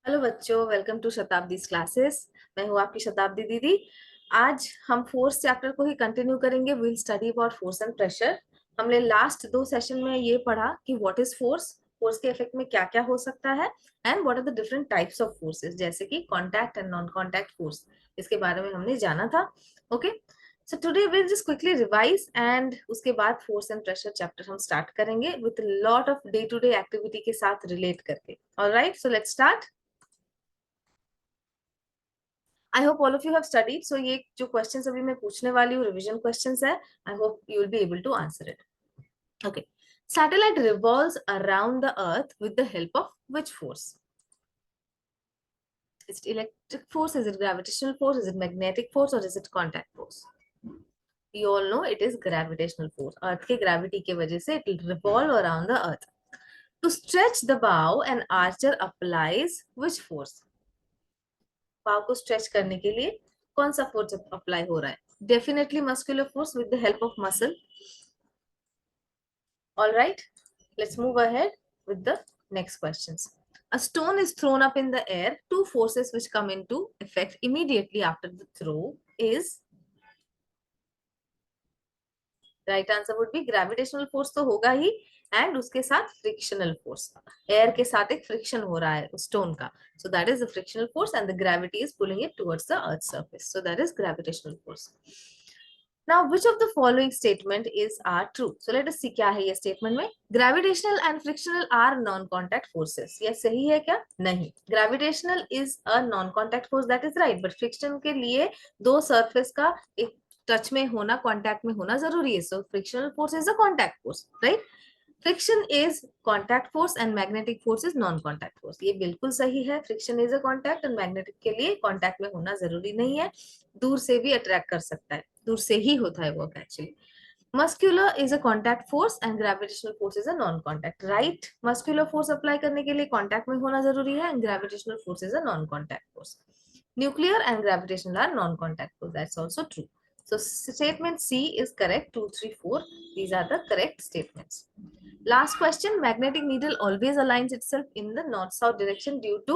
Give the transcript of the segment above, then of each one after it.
Hello बच्चों, welcome to शताब्दी classes. मैं हूँ आपकी शताब्दी दीदी। आज हम फोर्थ चैप्टर को ही कंटिन्यू करेंगे। Will study about force and pressure. हमने लास्ट दो सेशन में ये पढ़ा कि व्हाट इज फोर्स, फोर्स के इफेक्ट में क्या क्या हो सकता है, and what are the different types of forces, जैसे कि contact and non contact force. इसके बारे में हमने जाना था। Okay, so today will just quickly revise and उसके बाद फोर्स एंड प्रेशर चैप्टर हम स्टार्ट करेंगे with lot of day to day activity के साथ रिलेट करके। Alright, so let's start. I hope all of you have studied. So ये जो questions अभी मैं पूछने वाली हूँ रिवीजन क्वेश्चंस है। I hope you will be able to answer it. Okay, satellite revolves around the earth with the help of which force? Is it electric force, is it gravitational force, is it magnetic force, or is it contact force? You all know it is gravitational force. अर्थ के gravity के वजह से it will revolve around the earth. To stretch the bow, an archer applies which force? पाव को stretch करने के लिए कौन सा फोर्स अप्लाई हो रहा है? Definitely muscular force with the help of muscle. All right, let's move ahead with the next questions. A stone is thrown up in the air. Two forces which come into effect immediately after the throw is. Right answer would be gravitational force तो होगा ही, and उसके साथ frictional force. Air के साथ एक friction हो रहा है स्टोन का, so that is the frictional force and the gravity is pulling it towards the earth surface, so that is gravitational force. Now, which of the following statement is are true? So let us see क्या है ये statement में. Gravitational and frictional are non-contact forces. ये सही है क्या? नहीं. Gravitational is a non-contact force, that is right. But friction के लिए दो surface का एक टच में होना, कांटेक्ट में होना जरूरी है. सो frictional force is a contact force, right. Friction is contact force and magnetic force is non contact force. ये बिल्कुल सही है. Friction is a contact and magnetic के लिए कांटेक्ट में होना जरूरी नहीं है. दूर से भी अट्रैक्ट कर सकता है, दूर से ही होता है work actually. Muscular is a contact force and gravitational force is a non contact, right. Muscular force apply करने के लिए कांटेक्ट में होना जरूरी है, and gravitational force is a non contact force. Nuclear and gravitational are non contact force, that's also true. So statement C is correct. 2, 3, 4. These are the correct statements. Last question. Magnetic needle always aligns itself in the north-south direction due to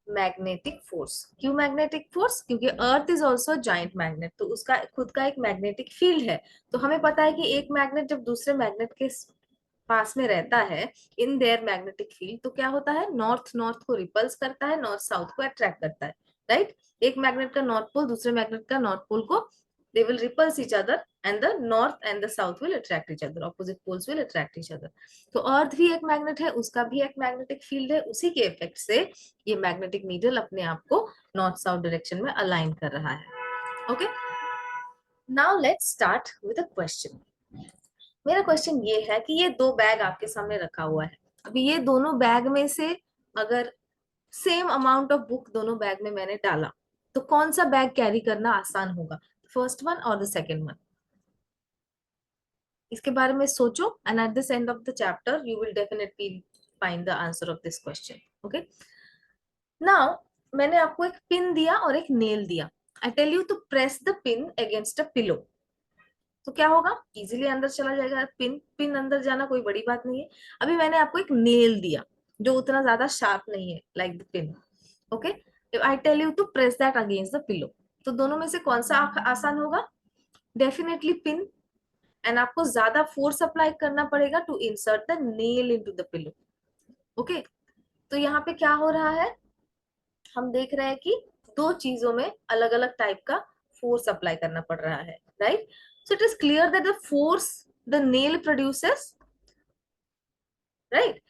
magnetic force. क्यों magnetic force? क्योंकि earth is also giant magnet, तो उसका खुद का एक magnetic field है. तो हमें पता है कि एक मैग्नेट जब दूसरे मैग्नेट के पास में रहता है इन देयर मैग्नेटिक फील्ड, तो क्या होता है? नॉर्थ नॉर्थ को रिपल्स करता है, नॉर्थ साउथ को अट्रैक्ट करता है, राइट. एक मैग्नेट का नॉर्थ पोल दूसरे मैग्नेट का नॉर्थ पोल को, they will repulse each other and the north and the south will attract each other, opposite poles will attract each other. तो अर्थ भी एक मैग्नेट है, उसका भी एक मैग्नेटिक फील्ड है, उसी के इफेक्ट से ये मैग्नेटिक नीडल अपने आप को नॉर्थ साउथ डायरेक्शन में अलाइन कर रहा है. Okay, now let's start with a question. मेरा क्वेश्चन ये है कि ये दो बैग आपके सामने रखा हुआ है. अभी ये दोनों बैग में से अगर सेम अमाउंट ऑफ बुक दोनों बैग में मैंने डाला, तो कौन सा बैग कैरी करना आसान होगा? फर्स्ट वन और द सेकेंड वन? इसके बारे में सोचो, and at this end of the chapter you will definitely find the answer of this question. Okay, now मैंने आपको एक पिन दिया और एक नेल दिया. I tell you to press the pin against a pillow, तो क्या होगा? इजीली अंदर चला जाएगा. पिन पिन अंदर जाना कोई बड़ी बात नहीं है. अभी मैंने आपको एक नेल दिया जो उतना ज्यादा शार्प नहीं है, like the pin. Okay, I tell you to press that against the pillow, तो दोनों में से कौन सा आसान होगा? Definitely pin. एंड आपको ज्यादा फोर्स अप्लाई करना पड़ेगा to insert the nail into the pillow. Okay, तो यहाँ पे क्या हो रहा है? हम देख रहे हैं कि दो चीजों में अलग अलग टाइप का फोर्स अप्लाई करना पड़ रहा है, right. So it is clear that the force the nail produces, right,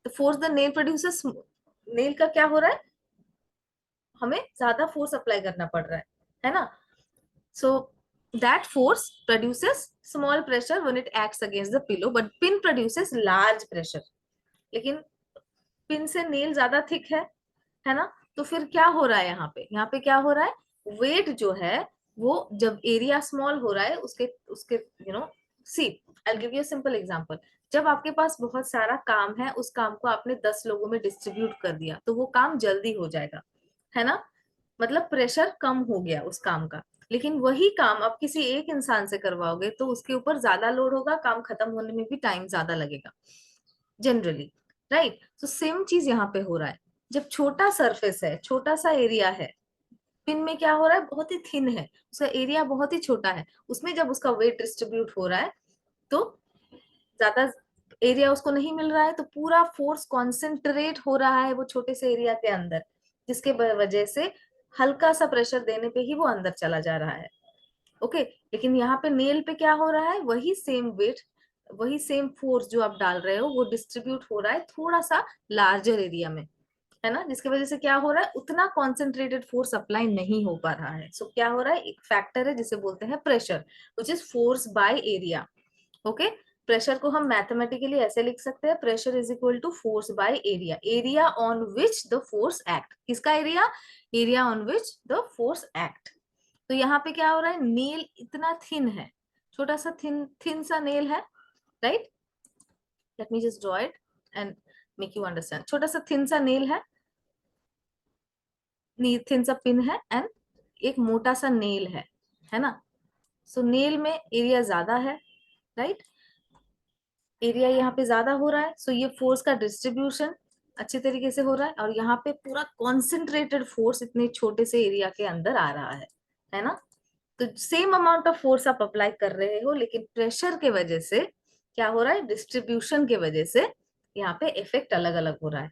the force the nail produces, nail का क्या हो रहा है? हमें ज्यादा फोर्स अप्लाई करना पड़ रहा है ना. So that force produces small pressure when it acts against the pillow, but pin produces large pressure. लेकिन पिन से नेल ज्यादा थिक है ना. तो फिर क्या हो रहा है यहाँ पे? यहाँ पे क्या हो रहा है? वेट जो है वो जब एरिया स्मॉल हो रहा है उसके उसके you know, see I give you simple example. जब आपके पास बहुत सारा काम है, उस काम को आपने 10 लोगों में डिस्ट्रीब्यूट कर दिया, तो वो काम जल्दी हो जाएगा, है ना. मतलब प्रेशर कम हो गया उस काम का. लेकिन वही काम आप किसी एक इंसान से करवाओगे तो उसके ऊपर ज्यादा लोड होगा, काम खत्म होने में भी टाइम ज्यादा लगेगा जनरली, राइट. तो सेम चीज यहाँ पे हो रहा है. जब छोटा सरफेस है, छोटा सा एरिया है, पिन में क्या हो रहा है, बहुत ही थिन है, उसका एरिया बहुत ही छोटा है, उसमें जब उसका वेट डिस्ट्रीब्यूट हो रहा है तो ज्यादा एरिया उसको नहीं मिल रहा है, तो पूरा फोर्स कॉन्सेंट्रेट हो रहा है वो छोटे से एरिया के अंदर, जिसके वजह से हल्का सा प्रेशर देने पे ही वो अंदर चला जा रहा है। ओके, लेकिन यहाँ पे नेल पे क्या हो रहा है, वही सेम वेट, वही सेम फोर्स जो आप डाल रहे हो वो डिस्ट्रीब्यूट हो रहा है थोड़ा सा लार्जर एरिया में, है ना, जिसकी वजह से क्या हो रहा है, उतना कॉन्सेंट्रेटेड फोर्स अप्लाई नहीं हो पा रहा है। सो क्या हो रहा है, एक फैक्टर है जिसे बोलते हैं pressure, which is force by area. Okay, pressure को हम मैथमेटिकली ऐसे लिख सकते हैं, pressure is equal to force by area, area on which the force act. किसका area, area on which the force act. तो यहाँ पे क्या हो रहा है, नेल इतना थिन है, छोटा सा थिन थिन सा नेल है, right. Let me just draw it and make you understand. छोटा सा थिन सा नेल है, थिन सा पिन है, एंड एक मोटा सा नेल है ना। सो नेल में एरिया ज्यादा है, राइट, एरिया यहाँ पे ज्यादा हो रहा है, सो ये फोर्स का डिस्ट्रीब्यूशन अच्छे तरीके से हो रहा है, और यहाँ पे पूरा कॉन्सेंट्रेटेड फोर्स इतने छोटे से एरिया के अंदर आ रहा है ना। तो सेम अमाउंट ऑफ फोर्स आप अप्लाई कर रहे हो, लेकिन प्रेशर के वजह से क्या हो रहा है, डिस्ट्रीब्यूशन के वजह से यहाँ पे इफेक्ट अलग अलग हो रहा है।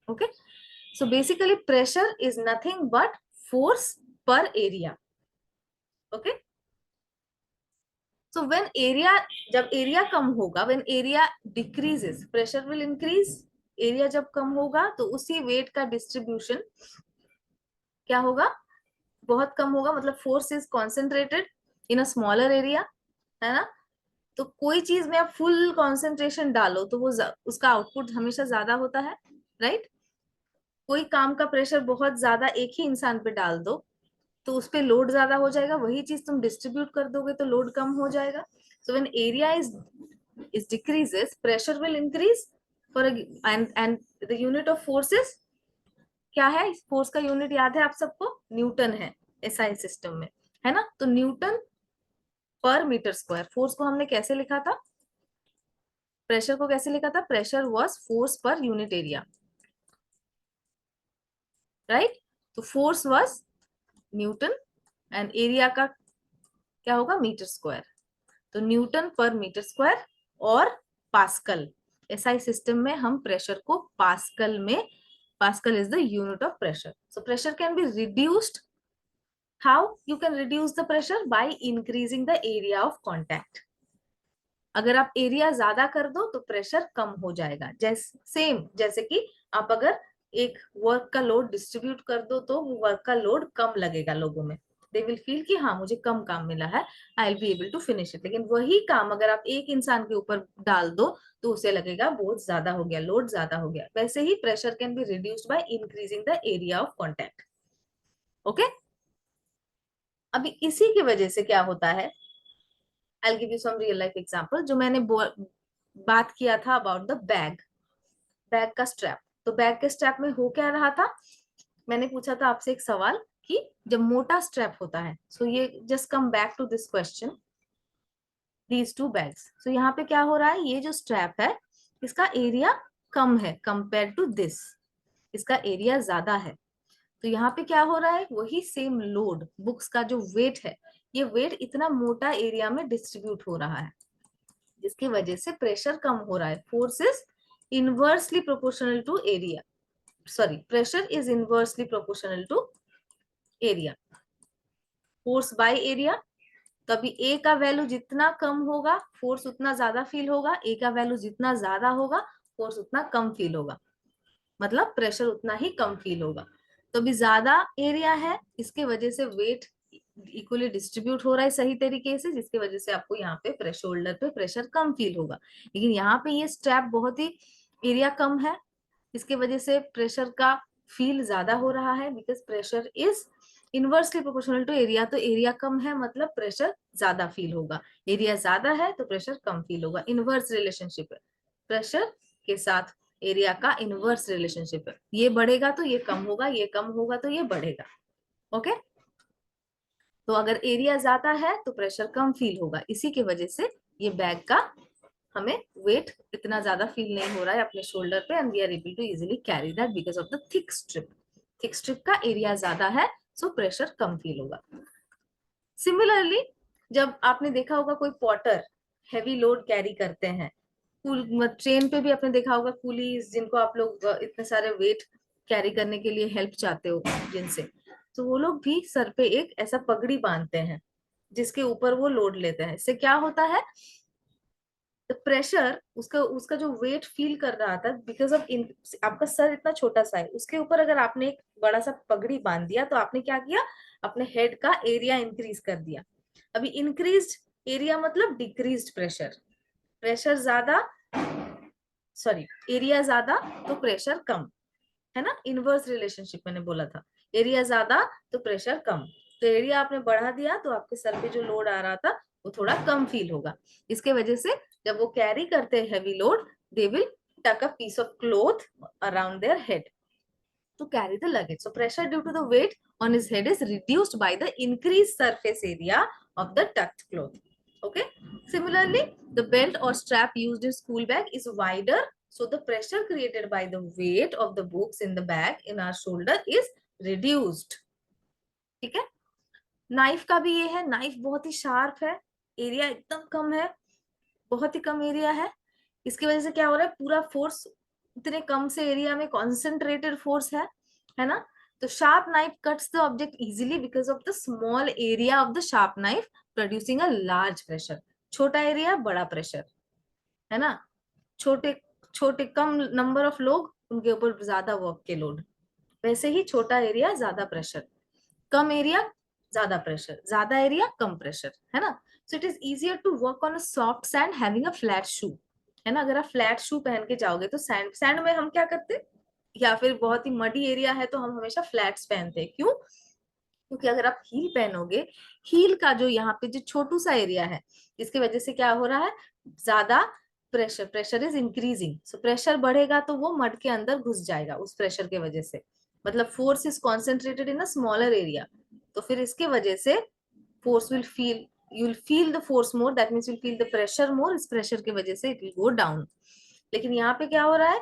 Okay, so basically pressure is nothing but force पर area. Okay, so when area, जब एरिया कम होगा, when area decreases pressure will increase. Area जब कम होगा तो उसी वेट का डिस्ट्रीब्यूशन क्या होगा, बहुत कम होगा, मतलब force is concentrated in a smaller area, है ना। तो कोई चीज में आप फुल कंसंट्रेशन डालो तो वो उसका आउटपुट हमेशा ज्यादा होता है, राइट। कोई काम का प्रेशर बहुत ज्यादा एक ही इंसान पे डाल दो तो उस पे लोड ज्यादा हो जाएगा, वही चीज तुम डिस्ट्रीब्यूट कर दोगे तो लोड कम हो जाएगा। सो when area is decreases pressure will increase for and the unit of forces क्या है, फोर्स का यूनिट याद है आप सबको, न्यूटन है एसआई सिस्टम में, है ना। तो न्यूटन पर मीटर स्क्वायर, फोर्स को हमने कैसे लिखा था, प्रेशर को कैसे लिखा था, प्रेशर वाज फोर्स पर यूनिट एरिया, राइट। तो force was newton and area का क्या होगा, मीटर स्क्वायर। तो न्यूटन पर मीटर स्क्वायर और पास्कल, एसआई सिस्टम में हम प्रेशर को पास्कल में, pascal is the unit of pressure. So pressure can be reduced, how you can reduce the pressure, by increasing the area of contact. अगर आप area ज्यादा कर दो तो प्रेशर कम हो जाएगा, सेम जैसे कि आप अगर एक वर्क का लोड डिस्ट्रीब्यूट कर दो तो वो वर्क का लोड कम लगेगा लोगों में, दे विल फील कि हाँ मुझे कम काम मिला है, I will be able to finish it. लेकिन वही काम अगर आप एक इंसान के ऊपर डाल दो तो उसे लगेगा बहुत ज्यादा हो गया, लोड ज्यादा हो गया। वैसे ही pressure can be reduced by increasing the area of contact. Okay, अभी इसी की वजह से क्या होता है, I give you some real life example. जो मैंने बात किया था अबाउट द बैग, बैग का स्ट्रैप, तो बैग के स्ट्रैप में हो क्या रहा था, मैंने पूछा था आपसे एक सवाल कि जब मोटा स्ट्रैप होता है, सो ये just come back to this question, these two bags. सो यहाँ पे क्या हो रहा है, ये जो स्ट्रैप है इसका एरिया कम है कंपेयर टू दिस, इसका एरिया ज्यादा है। तो यहाँ पे क्या हो रहा है, वही सेम लोड, बुक्स का जो वेट है, ये वेट इतना मोटा एरिया में डिस्ट्रीब्यूट हो रहा है, जिसकी वजह से प्रेशर कम हो रहा है। Force is inversely proportional to area, sorry pressure is inversely proportional to area, force by area. तो अभी ए का वैल्यू जितना कम होगा फोर्स उतना ज्यादा फील होगा, ए का वैल्यू जितना ज्यादा होगा फोर्स उतना कम फील होगा, मतलब प्रेशर उतना ही कम फील होगा। तो अभी ज्यादा एरिया है, इसके वजह से वेट इक्वली डिस्ट्रीब्यूट हो रहा है सही तरीके से, जिसकी वजह से आपको यहाँ पे शोल्डर पे प्रेशर कम फील होगा। लेकिन यहाँ पे ये स्ट्रैप बहुत ही एरिया कम है, इसके वजह से प्रेशर का फील ज्यादा हो रहा है, because pressure is inversely proportional to area. तो एरिया कम है मतलब प्रेशर ज्यादा फील होगा, एरिया ज्यादा है तो प्रेशर कम फील होगा, इनवर्स रिलेशनशिप है, प्रेशर के साथ एरिया का इनवर्स रिलेशनशिप है, ये बढ़ेगा तो ये कम होगा, ये कम होगा तो ये बढ़ेगा। ओके, तो अगर एरिया ज्यादा है तो प्रेशर कम फील होगा, इसी की वजह से ये बैग का हमें वेट इतना ज्यादा फील नहीं हो रहा है अपने शोल्डर पे, and we are able to easily carry that because of the thick strip. Thick strip का एरिया ज्यादा है, सो प्रेशर कम फील होगा। सिमिलरली जब आपने देखा होगा कोई पॉटर हैवी लोड कैरी करते हैं, ट्रेन पे भी आपने देखा होगा कूलीज जिनको आप लोग इतने सारे वेट कैरी करने के लिए हेल्प चाहते हो जिनसे, तो वो लोग भी सर पे एक ऐसा पगड़ी बांधते हैं जिसके ऊपर वो लोड लेते हैं। इससे क्या होता है, प्रेशर उसका उसका जो वेट फील कर रहा था बिकॉज ऑफ आपका सर इतना छोटा सा है, उसके ऊपर अगर आपने एक बड़ा सा पगड़ी बांध दिया तो आपने क्या किया, अपने हेड का एरिया इंक्रीज कर दिया। अभी इंक्रीज्ड एरिया मतलब डिक्रीज्ड प्रेशर। प्रेशर ज्यादा, सॉरी एरिया ज्यादा तो प्रेशर कम, है ना, इनवर्स रिलेशनशिप मैंने बोला था। एरिया ज्यादा तो प्रेशर कम, तो एरिया आपने बढ़ा दिया तो आपके सर पे जो लोड आ रहा था वो थोड़ा कम फील होगा। इसके वजह से जब वो कैरी करते हैं heavy load, they will tuck a piece of cloth around their head to carry the luggage. So pressure due to the weight on his head is reduced by the increased surface area of the tucked cloth. Okay. Similarly, the belt or strap used in school bag is wider, so the pressure created by the weight of the books in the bag in our shoulder is reduced. ठीक है। Knife का भी ये है, knife बहुत ही sharp है, area एकदम कम है, बहुत ही कम एरिया है। इसकी वजह से क्या हो रहा है, पूरा फोर्स इतने कम से एरिया में कॉन्सेंट्रेटेड फोर्स है ना। तो sharp knife cuts the object easily because of the small area of the sharp knife producing a large pressure. छोटा एरिया बड़ा प्रेशर, है ना। छोटे छोटे कम नंबर ऑफ लोग, उनके ऊपर ज्यादा वर्क के लोड। वैसे ही छोटा एरिया ज्यादा प्रेशर, कम एरिया ज्यादा प्रेशर, ज्यादा एरिया कम प्रेशर, है ना। So it is easier to work on a soft sand having a flat shoe, है ना। अगर आप फ्लैट शू पहन के जाओगे तो सैंड सैंड में हम क्या करते, या फिर बहुत ही मडी एरिया है तो हम हमेशा फ्लैट्स पहनते हैं। क्यों? क्योंकि अगर आप हील पहनोगे, हील का जो यहाँ पे जो छोटू सा एरिया है, इसकी वजह से क्या हो रहा है, ज्यादा pressure, pressure is increasing, so pressure बढ़ेगा तो वो मड के अंदर घुस जाएगा उस प्रेशर के वजह से। मतलब force is concentrated in a smaller area, तो फिर इसके वजह से force will feel, you will feel the force more, that means will feel the pressure मोर। इस प्रेशर की वजह से इट विल गो डाउन। लेकिन यहाँ पे क्या हो रहा है,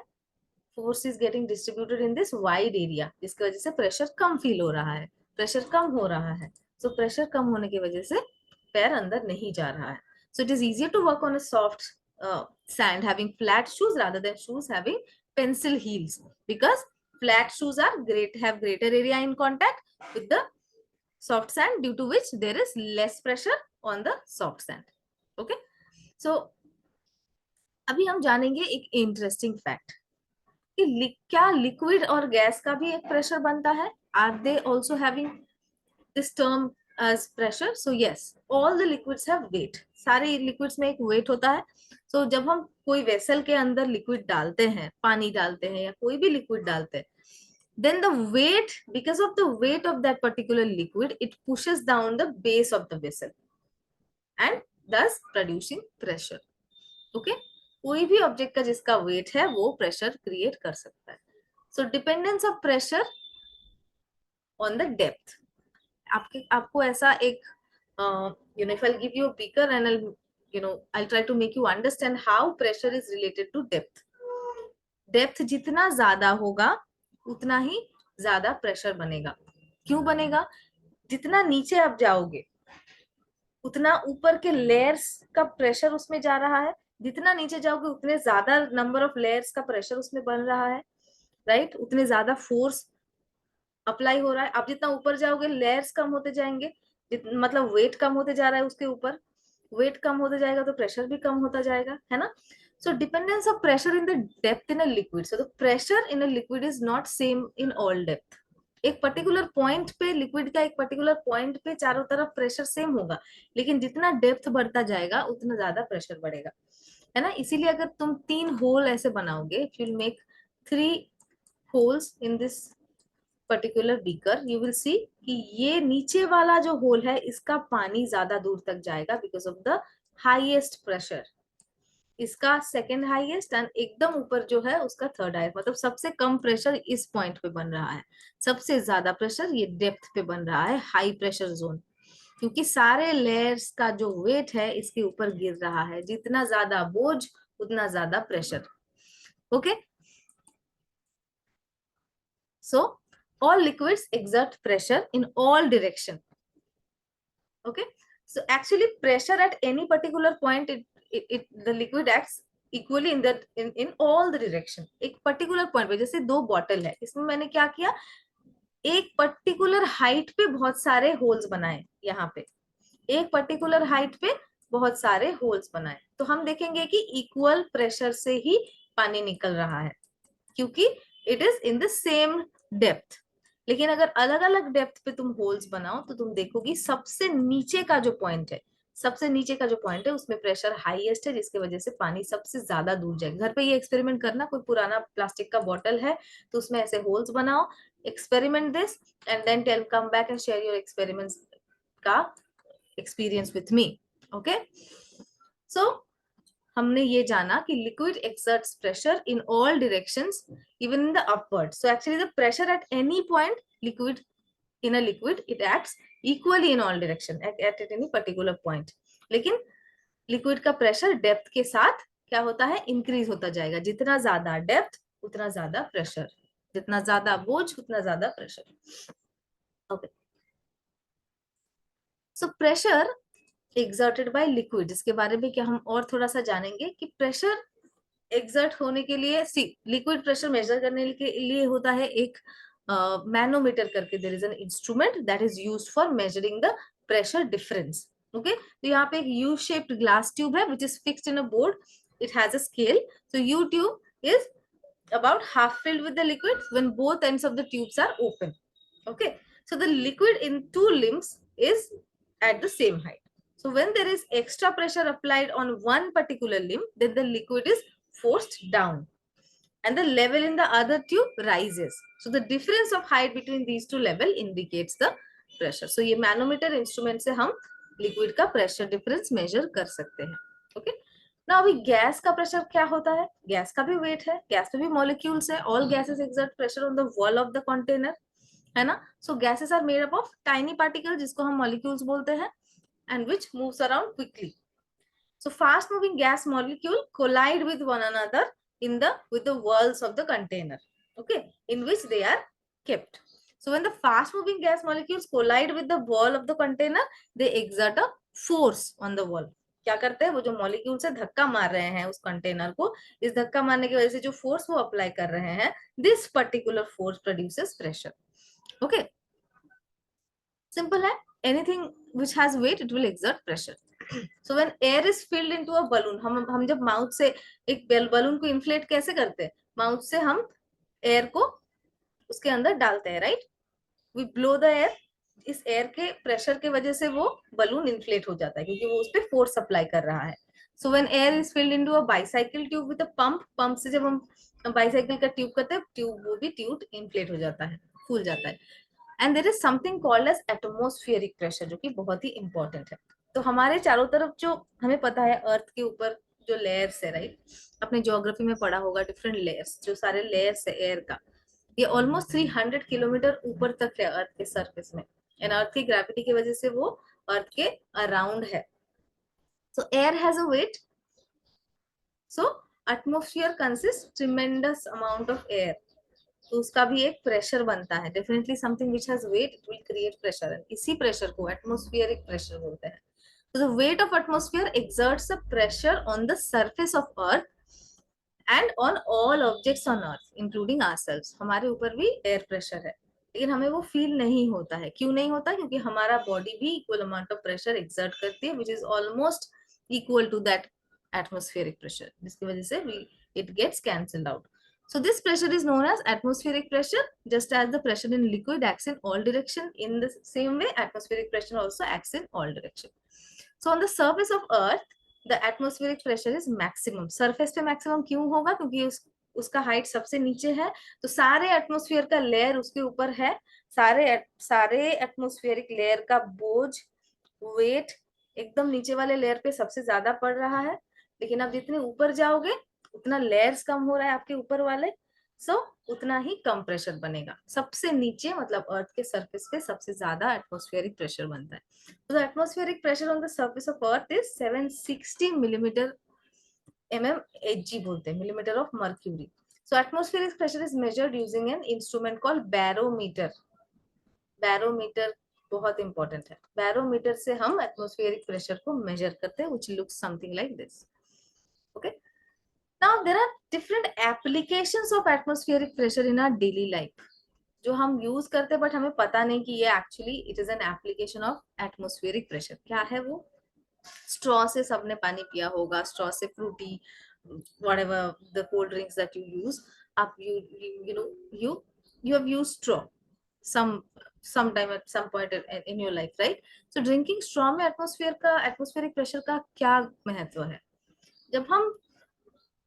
force is getting distributed in this wide area, जिसकी वजह से प्रेशर कम फील हो रहा है, प्रेशर कम हो रहा है। सो प्रेशर कम होने की वजह से पैर अंदर नहीं जा रहा है। So it is easier to work on a soft sand having flat shoes rather than shoes having pencil heels, because flat shoes are have greater area in contact with the soft sand, due to which there is less pressure on the soft sand. Okay, so अभी हम जानेंगे एक interesting fact कि क्या liquid और gas का भी एक प्रेशर बनता है। Are they also having this term as pressure? So yes, all the liquids have weight. सारे लिक्विड्स में एक वेट होता है। सो जब हम कोई वेसल के अंदर लिक्विड डालते हैं, पानी डालते हैं या कोई भी लिक्विड डालते हैं, then the weight, because of the weight of that particular liquid, it pushes down the base of the vessel and thus producing pressure. Okay, कोई भी ऑब्जेक्ट का जिसका वेट है वो प्रेशर क्रिएट कर सकता है। So dependence of pressure on the depth. आपको ऐसा एक if I'll give you a beaker and I'll try to make you understand how pressure is related to depth. Depth जितना ज्यादा होगा उतना ही ज्यादा प्रेशर बनेगा। क्यों बनेगा? जितना नीचे आप जाओगे उतना ऊपर के लेयर्स का प्रेशर उसमें जा रहा है, जितना नीचे जाओगे उतने ज्यादा नंबर ऑफ लेयर्स का प्रेशर उसमें बन रहा है, राइट। उतने ज्यादा फोर्स अप्लाई हो रहा है। आप जितना ऊपर जाओगे लेयर्स कम होते जाएंगे, मतलब वेट कम होते जा रहा है उसके ऊपर, वेट कम होते जाएगा तो प्रेशर भी कम होता जाएगा, है ना। So dependence of pressure in the depth in a liquid, so the pressure in a liquid is not same in all depth. एक पर्टिकुलर पॉइंट पे लिक्विड का, एक पर्टिकुलर पॉइंट पे चारों तरफ प्रेशर सेम होगा, लेकिन जितना डेप्थ बढ़ता जाएगा उतना ज्यादा प्रेशर बढ़ेगा, है ना। इसीलिए अगर तुम 3 होल ऐसे बनाओगे, if you make 3 holes in this particular beaker, you will see कि ये नीचे वाला जो होल है इसका पानी ज्यादा दूर तक जाएगा because of the highest pressure, इसका सेकेंड हाईएस्ट, एंड एकदम ऊपर जो है उसका थर्ड हाईएस्ट। मतलब सबसे कम प्रेशर इस पॉइंट पे बन रहा है, सबसे ज्यादा प्रेशर ये डेप्थ पे बन रहा है, हाई प्रेशर जोन, क्योंकि सारे लेयर्स का जो वेट है इसके ऊपर गिर रहा है। जितना ज्यादा बोझ उतना ज्यादा pressure. Okay, so all liquids exert pressure in all direction. Okay, so actually pressure at any particular point, the liquid acts equally in that in all the direction. एक particular point पे, जैसे 2 बॉटल है, इसमें मैंने क्या किया, एक particular height पे बहुत सारे होल्स बनाए, यहाँ पे एक पर्टिकुलर हाइट पे बहुत सारे होल्स बनाए, तो हम देखेंगे कि इक्वल प्रेशर से ही पानी निकल रहा है, क्योंकि it is in the same depth. लेकिन अगर अलग अलग डेप्थ पे तुम होल्स बनाओ तो तुम देखोगी सबसे नीचे का जो पॉइंट है, सबसे नीचे का जो पॉइंट है उसमें प्रेशर हाईएस्ट है, जिसकी वजह से पानी सबसे ज्यादा दूर जाएगा. घर पे ये एक्सपेरिमेंट करना, कोई पुराना प्लास्टिक का बॉटल है तो उसमें ऐसे होल्स बनाओ, experiment this and then tell come back and share your experiments का experience with me. Okay, so हमने ये जाना कि liquid exerts pressure in all directions even in the upward. So actually the pressure at any point liquid in a liquid it acts equally in all direction at any particular point. लेकिन liquid का pressure depth के साथ क्या होता है, increase होता जाएगा. जितना ज्यादा डेप्थ उतना ज्यादा प्रेशर, जितना ज्यादा बोझ उतना ज्यादा pressure. Okay, so pressure exerted by liquid, इसके बारे में क्या हम और थोड़ा सा जानेंगे कि प्रेशर एक्सर्ट होने के लिए, सी लिक्विड प्रेशर मेजर करने के लिए होता है एक मैनोमीटर करके, there is an instrument that is used for measuring the pressure difference. Okay, तो यहाँ पे एक यू शेप्ड ग्लास ट्यूब है which is fixed in a board, it has a scale. So U tube is about half filled with the liquid when both ends of the tubes are open. Okay, so the liquid in two limbs is at the same height. So when there is extra pressure applied on one particular limb, then the liquid is forced down and the level in the other tube rises. So the difference of height between these two level indicates the pressure. So ये manometer instrument से हम liquid का pressure difference measure कर सकते हैं. Okay, ना अभी gas का प्रेशर क्या होता है, गैस का भी वेट है, गैस में भी मॉलिक्यूल्स है, all gases exert pressure on the wall of the container, है ना. So gases are made up of tiny particle जिसको हम मॉलिक्यूल्स बोलते हैं and which moves around quickly. So fast moving gas molecule collide with one another in the with the walls of the container, okay, in which they are kept. So when the fast moving gas molecules collide with the wall of the container, they exert a force on the wall. क्या करते हैं, वो जो molecule से धक्का मार रहे हैं उस कंटेनर को, इस धक्का मारने की वजह से जो फोर्स वो अप्लाई कर रहे हैं, this particular force produces pressure. Okay, simple है, anything which has weight it will exert pressure. So when air is filled into a balloon, हम जब माउथ से एक बलून को इन्फ्लेट कैसे करते हैं, माउथ से हम एयर को उसके अंदर डालते हैं, right, we blow the air. इस एयर के प्रेशर के वजह से वो बलून इन्फ्लेट हो जाता है क्योंकि वो उस पर फोर्स अप्लाई कर रहा है. सो when air is filled into a bicycle tube with a pump, pump से जब हम बाइसाइकिल का ट्यूब करते हैं, ट्यूब वो भी ट्यूब इन्फ्लेट हो जाता है, फूल जाता है. And there is something called as atmospheric pressure, जो कि बहुत ही इंपॉर्टेंट है. तो हमारे चारों तरफ जो हमें पता है अर्थ के ऊपर जो लेयर्स है, राइट, अपने ज्योग्राफी में पढ़ा होगा, डिफरेंट लेयर्स, जो सारे लेयर्स है एयर का, ये ऑलमोस्ट 300 किलोमीटर ऊपर तक है अर्थ के सरफेस में. एंड अर्थ की ग्रेविटी की वजह से वो अर्थ के अराउंड है. So air has a weight. So atmosphere consist tremendous amount of air, तो उसका भी एक प्रेशर बनता है. Definitely something which has weight it will create pressure, and इसी प्रेशर को एटमॉस्फेरिक प्रेशर बोलते हैं. So the weight of atmosphere exerts a pressure on the surface of earth and on all objects on earth including ourselves. हमारे ऊपर भी air pressure है, लेकिन हमें वो फील नहीं होता है. क्यों नहीं होता, क्योंकि हमारा बॉडी भी equal amount of pressure exert करती है which is almost equal to that atmospheric pressure, जिसकी वजह से it gets cancelled out. So this pressure is known as atmospheric pressure. Just as the pressure in liquid acts in all direction, in the same way atmospheric pressure also acts in all direction. So on the surface of earth the atmospheric pressure is maximum. surface पे maximum क्यों होगा, क्योंकि उसका height सबसे नीचे है, तो सारे एटमोस्फियर का लेयर उसके ऊपर है. सारे एटमोस्फेरिक लेयर का बोझ, वेट एकदम नीचे वाले लेयर पे सबसे ज्यादा पड़ रहा है. लेकिन अब जितने ऊपर जाओगे उतना लेयर्स कम हो रहा है आपके ऊपर वाले, सो उतना ही कम प्रेशर बनेगा. सबसे नीचे मतलब अर्थ के सरफेस पे सबसे ज्यादा एटमॉस्फेरिक प्रेशर बनता है. तो the atmospheric pressure on the surface of earth is 760 millimetre mmHg बोलते हैं, millimeter of mercury. So atmospheric pressure is measured using an instrument called barometer. Barometer बहुत इंपॉर्टेंट है. बैरोमीटर से हम एटमॉस्फेरिक प्रेशर को मेजर करते हैं, which looks something like this. Okay. Now there are different applications of atmospheric pressure in our daily life, जो हम use करते हैं बट हमें पता नहीं कि ये actually it is an application of atmospheric pressure. क्या है वो? स्ट्रॉ से सबने पानी पिया होगा, स्ट्रॉ से Frooti, whatever the cold drinks that you use, up you know you have used straw sometime at some point in your life, right? So drinking straw में atmospheric pressure का क्या महत्व है? जब हम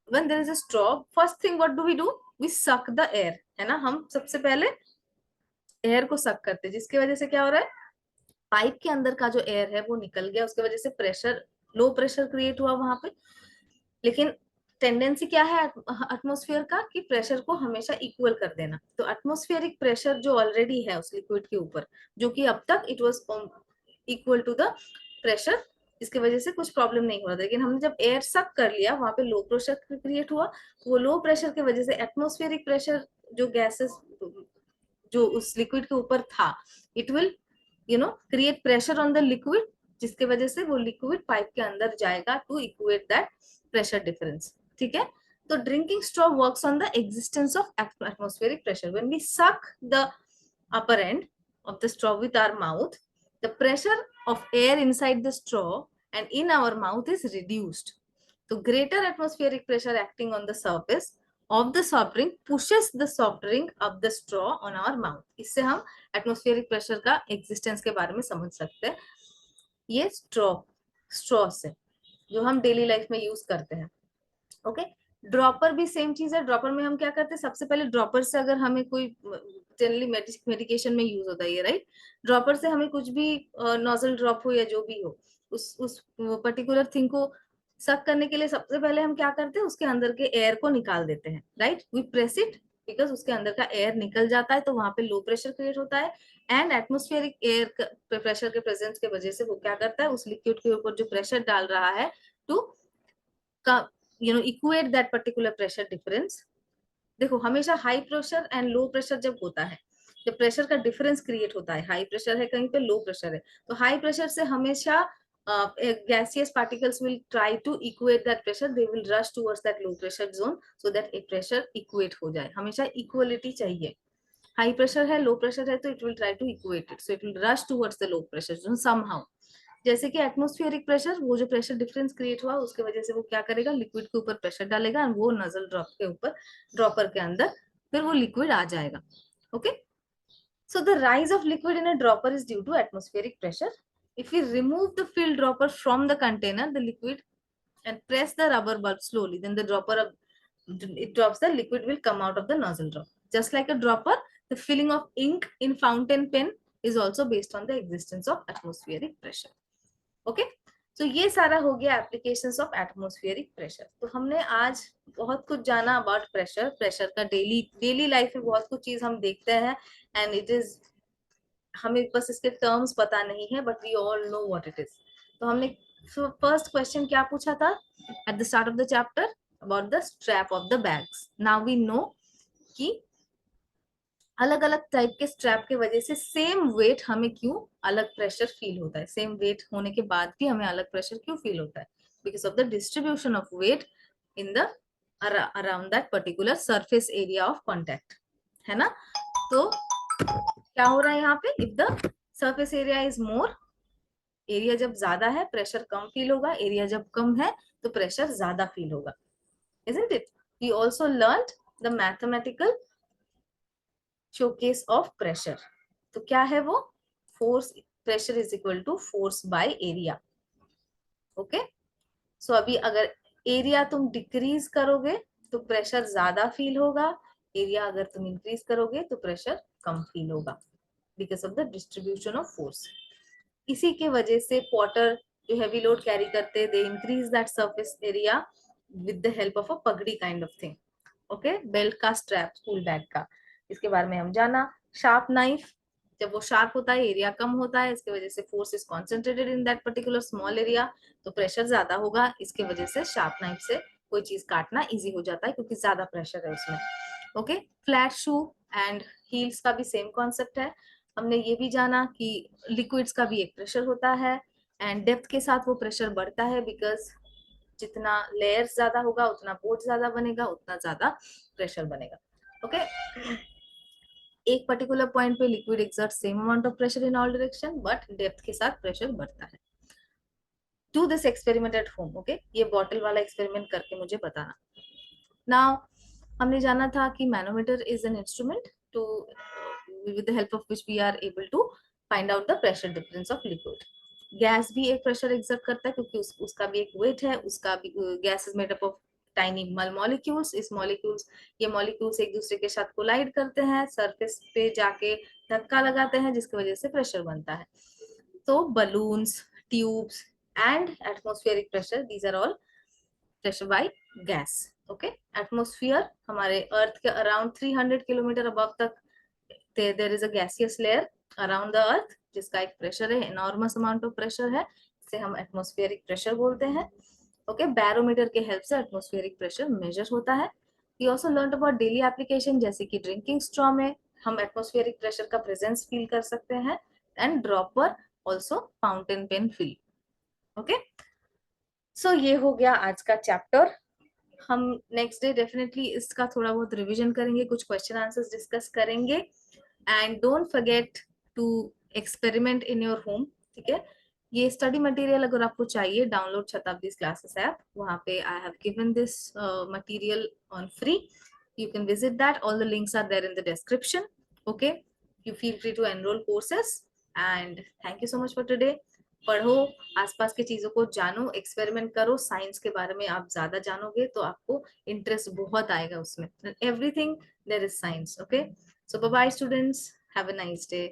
when there is a straw, first thing what do? We suck the air, है ना. हम सबसे पहले एयर को सक करते हैं, जिसकी वजह से क्या हो रहा है, पाइप के अंदर का जो एयर है वो निकल गया, उसकी वजह से प्रेशर, लो प्रेशर क्रिएट हुआ वहां पे. लेकिन टेंडेंसी क्या है एटमॉस्फेयर का, कि प्रेशर को हमेशा इक्वल कर देना. तो एटमॉस्फेरिक प्रेशर जो ऑलरेडी है उस लिक्विड के ऊपर, जो कि अब तक it was equal to the pressure, इसकी वजह से कुछ प्रॉब्लम नहीं हो रहा था. लेकिन हमने जब एयर सक कर लिया, वहां पे लो प्रेशर क्रिएट हुआ. वो लो प्रेशर की वजह से एटमॉस्फेरिक प्रेशर जो गैसेस जो उस लिक्विड के ऊपर था, it will create pressure on the liquid, जिसके वजह से वो लिक्विड पाइप के अंदर जाएगा to equate that pressure difference. ठीक है. तो drinking straw works on the existence of atmospheric pressure. When we suck the upper end of the straw with our mouth, the pressure of air inside the straw and in our mouth is reduced. So greater atmospheric pressure acting on the surface of the soft drink pushes the soft drink up the straw on our mouth. इससे हम atmospheric pressure का existence के बारे में समझ सकते हैं. ये straw से जो हम daily life में use करते हैं. ओके. ड्रॉपर भी सेम चीज है. ड्रॉपर में हम क्या करते हैं, सबसे पहले ड्रॉपर से अगर हमें कोई, जनरली मेडिकेशन में यूज होता है ये, राइट. ड्रॉपर से हमें कुछ भी नोजल ड्रॉप हो या जो भी हो, उस पर्टिकुलर थिंग को सक करने के लिए सबसे पहले हम क्या करते हैं, उसके अंदर के एयर को निकाल देते हैं, right. We press it because उसके अंदर का एयर निकल जाता है, तो वहां पे लो प्रेशर क्रिएट होता है. एंड एटमोस्फेरिक एयर प्रेशर के प्रेजेंस की वजह से वो क्या करता है, उस लिक्विड के ऊपर जो प्रेशर डाल रहा है to equate that particular pressure difference. देखो, हमेशा high pressure and low pressure जब होता है, जब प्रेशर का डिफरेंस क्रिएट होता है, हाई प्रेशर है कहीं पे, लो प्रेशर है, तो हाई प्रेशर से हमेशा gaseous particles will try to equate that pressure. They will rush towards that low pressure zone so that a pressure equate हो जाए. हमेशा equality चाहिए. हाई प्रेशर है, लो प्रेशर है, तो it will try to equate it, so it will rush towards the low pressure zone somehow. जैसे कि atmospheric pressure, वो जो प्रेशर डिफरेंस क्रिएट हुआ उसके वजह से वो क्या करेगा, लिक्विड के ऊपर प्रेशर डालेगा और वो नजल ड्रॉप के ऊपर, ड्रॉपर के अंदर फिर वो लिक्विड आ जाएगा. Okay. So the rise of liquid in a dropper is due to atmospheric pressure. If we remove the filled dropper from the container, the liquid, and press the rubber bulb slowly, then the dropper it drops, the liquid will come out of the nozzle drop. Just like a dropper, the filling of ink in fountain pen is also based on the existence of atmospheric pressure. Okay. तो ये सारा हो गया applications of atmospheric pressure. तो हमने आज बहुत कुछ जाना अबाउट प्रेशर. प्रेशर का डेली लाइफ में बहुत कुछ चीज हम देखते हैं, एंड इट इज, हमें बस इसके टर्म्स पता नहीं है, but we all know what it is. तो हमने फर्स्ट क्वेश्चन क्या पूछा था at the start of the chapter, about the strap of the bags. Now we know कि अलग अलग टाइप के स्ट्रैप के वजह से सेम वेट हमें क्यों अलग प्रेशर फील होता है, सेम वेट होने के बाद भी हमें अलग प्रेशर क्यों फील होता है, because of the distribution of weight in the around that particular surface area of contact, है ना. तो क्या हो रहा है यहाँ पे, if the surface area is more, area जब ज्यादा है प्रेशर कम फील होगा, एरिया जब कम है तो प्रेशर ज्यादा फील होगा. isn't it? We also learned the mathematical showcase of pressure. तो क्या है वो, force, pressure is equal to force by area. Okay. So अभी अगर एरिया तुम डिक्रीज करोगे तो प्रेशर ज्यादा फील होगा, एरिया अगर तुम इंक्रीज करोगे तो प्रेशर कम फील होगा, because of the distribution of force. इसी के वजह से पॉटर जो हैवी लोड कैरी करते हैं, they increase that surface area with the help of a pagdi kind of thing. Okay. Belt का स्ट्रैप, स्कूल बैग का, इसके बारे में हम जाना. शार्प नाइफ, जब वो शार्प होता है एरिया कम होता है, इसके वजह से force is concentrated in that particular small area, तो प्रेशर ज्यादा होगा, इसके वजह से शार्प नाइफ से कोई चीज काटना इजी हो जाता है क्योंकि ज्यादा प्रेशर है उसमें। Okay, flat shoe and heels का भी सेम कॉन्सेप्ट है। हमने ये भी जाना कि लिक्विड्स का भी एक प्रेशर होता है एंड डेप्थ के साथ वो प्रेशर बढ़ता है बिकॉज जितना लेयर्स ज्यादा होगा उतना बोर्ड ज्यादा बनेगा, उतना ज्यादा प्रेशर बनेगा। ओके, एक पर्टिकुलर पॉइंट पे liquid exert same amount of pressure in all direction but depth के साथ प्रेशर बढ़ता है। Do this experiment at home. Okay, ये बॉटल वाला एक्सपेरिमेंट करके मुझे बताना। नाउ हमने जाना था कि manometer is an instrument to with the help of which we are able to find out the pressure difference of liquid. Gas भी एक प्रेशर एक्सर्ट करता है क्योंकि उसका भी एक वेट है, उसका भी gas is made up of tiny molecules. इस मॉलिक्यूल्स, ये मॉलिक्यूल्स एक दूसरे के साथ कोलाइड करते हैं, सरफेस पे जाके धक्का लगाते हैं जिसकी वजह से प्रेशर बनता है। तो balloons, tubes and atmospheric pressure, these are all pressure by gas. Okay, atmosphere हमारे अर्थ के अराउंड 300 किलोमीटर अबव तक there is a gaseous layer around the earth जिसका एक प्रेशर है, एनॉर्मस अमाउंट ऑफ प्रेशर है, इसे हम एटमॉस्फेरिक प्रेशर बोलते हैं। ओके, बैरोमीटर के हेल्प से एटमॉस्फेरिक प्रेशर मेजर होता है। We also learn about daily application जैसे कि ड्रिंकिंग स्ट्रॉ में हम एटमॉस्फेरिक प्रेशर का प्रेजेंस फील कर सकते हैं and dropper also fountain pen feel. Okay, so ये हो गया आज का चैप्टर। हम नेक्स्ट डे डेफिनेटली इसका थोड़ा बहुत रिवीजन करेंगे, कुछ क्वेश्चन आंसर्स डिस्कस करेंगे and don't forget to experiment in your home. ठीक है, ये स्टडी मटेरियल अगर आपको चाहिए, डाउनलोड शताब्दी क्लासेस ऐप, वहां पे I have given this material on free. You can visit that, all the links are there in the description. Okay, you feel free to enroll courses and thank you so much for today. पढ़ो, आसपास की चीजों को जानो, experiment करो, science के बारे में आप ज्यादा जानोगे तो आपको इंटरेस्ट बहुत आएगा उसमें। Everything there is science. Okay, so bye bye students, have a nice day.